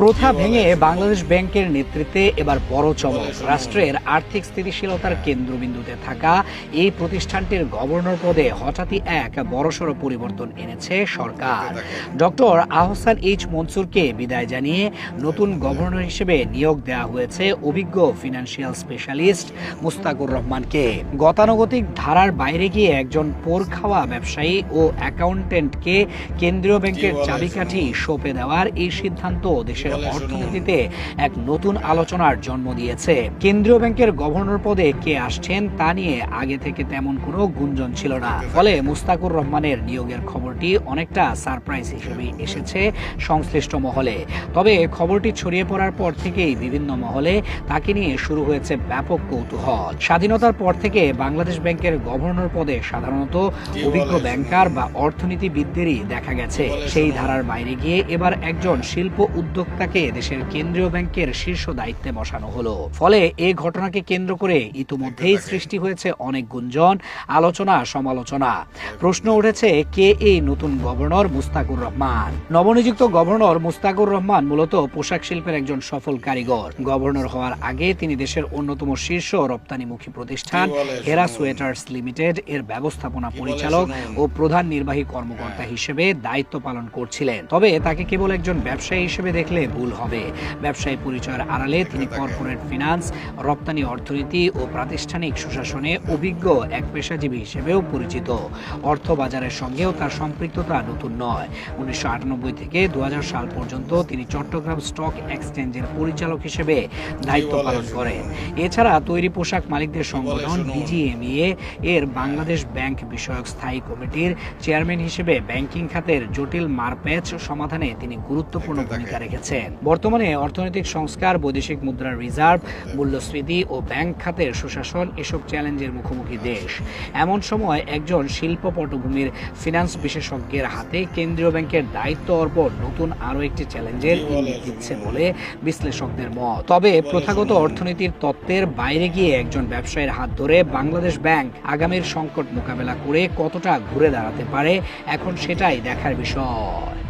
প্রথা ভেঙে বাংলাদেশ ব্যাংকের নেতৃত্বে এবার বড় চমক। রাষ্ট্রের আর্থিক স্থিতিশীলতার কেন্দ্রবিন্দুতে থাকা এই প্রতিষ্ঠানটির গভর্নর পদে হঠাৎই এক বড়সড় পরিবর্তন এনেছে সরকার। ডক্টর আহসান এইচ মনসুরকে বিদায় জানিয়ে নতুন গভর্নর হিসেবে নিয়োগ দেওয়া হয়েছে অভিজ্ঞ ফিনান্সিয়াল স্পেশালিস্ট মুস্তাকুর রহমানকে। গতানুগতিক ধারার বাইরে গিয়ে একজন পোর খাওয়া ব্যবসায়ী ও অ্যাকাউন্টেন্টকে কেন্দ্রীয় ব্যাংকের চাবিকাঠি সঁপে দেওয়ার এই সিদ্ধান্ত দেশের অর্থনীতিতে এক নতুন আলোচনার জন্ম দিয়েছে। কেন্দ্রীয় ব্যাংকের গভর্নর পদে কে আসছেন তা নিয়ে আগে থেকে তেমন কোনো গুঞ্জন ছিল না। ফলে মুস্তাকুর রহমানের নিয়োগের খবরটি অনেকটা সারপ্রাইজ হিসেবে এসেছে সংশ্লিষ্ট মহলে। তবে খবরটি ছড়িয়ে পড়ার পর থেকেই বিভিন্ন মহলে তাকে নিয়ে শুরু হয়েছে ব্যাপক কৌতূহল। স্বাধীনতার পর থেকে বাংলাদেশ ব্যাংকের গভর্নর পদে সাধারণত অভিজ্ঞ ব্যাংকার বা অর্থনীতিবিদদেরই দেখা গেছে। সেই ধারার বাইরে গিয়ে এবার একজন শিল্প উদ্যোক্তাকে দেশের কেন্দ্রীয় ব্যাংকের শীর্ষ দায়িত্বে বসানো হলো। ফলে এই ঘটনাকে কেন্দ্র করে ইতিমধ্যেই সৃষ্টি হয়েছে অনেক গুঞ্জন, আলোচনা, সমালোচনা। প্রশ্ন উঠেছে, কে এই নতুন গভর্নর মুস্তাকুর রহমান? নবনিযুক্ত গভর্নর মুস্তাকুর রহমান মূলত পোশাক শিল্পের একজন সফল কারিগর। গভর্নর হওয়ার আগে তিনি দেশের অন্যতম শীর্ষ রপ্তানিমুখী প্রতিষ্ঠান হেরা সোয়েটার্স লিমিটেড এর ব্যবস্থাপনা পরিচালক ও প্রধান নির্বাহী কর্মকর্তা হিসেবে দায়িত্ব পালন করছিলেন। তবে তাকে কেবল একজন ব্যবসায়ী হিসেবে দেখলে ভুল হবে। ব্যবসায়ী পরিচয়ের আড়ালে তিনি কর্পোরেট ফিনান্স, রপ্তানি অর্থনীতি ও প্রাতিষ্ঠানিক সুশাসনে অভিজ্ঞ এক পেশাজীবী হিসেবেও পরিচিত। অর্থ বাজারের সঙ্গেও তার সম্পৃক্ততা নতুন নয়। 1998 থেকে 2000 সাল পর্যন্ত তিনি চট্টগ্রাম স্টক এক্সচেঞ্জের পরিচালক হিসেবে দায়িত্ব পালন করেন। এছাড়া তৈরি পোশাক মালিকদের সংগঠন বিজিএমইএ এর বাংলাদেশ ব্যাংক বিষয়ক স্থায়ী কমিটির চেয়ারম্যান হিসেবে ব্যাংকিং খাতের জটিল মারপ্যাচ সমাধানে তিনি গুরুত্বপূর্ণ ভূমিকা রেখেছেন। বর্তমানে অর্থনৈতিক সংস্কার, বৈদেশিক মুদ্রার রিজার্ভ, মূল্যস্ফীতি ও ব্যাংক খাতের সুশাসন এসব চ্যালেঞ্জের মুখোমুখি দেশ। এমন সময় একজন শিল্প পটভূমির ফিনান্স বিশেষজ্ঞের হাতে কেন্দ্রীয় ব্যাংকের দায়িত্ব অর্পণ নতুন আরও একটি চ্যালেঞ্জের ইঙ্গিত দিচ্ছে বলে বিশ্লেষকদের মত। তবে প্রথাগত অর্থনীতির তত্ত্বের বাইরে গিয়ে একজন ব্যবসায়ীর হাত ধরে বাংলাদেশ ব্যাংক আগামীর সংকট মোকাবেলা করে কতটা ঘুরে দাঁড়াতে পারে, এখন সেটাই দেখার বিষয়।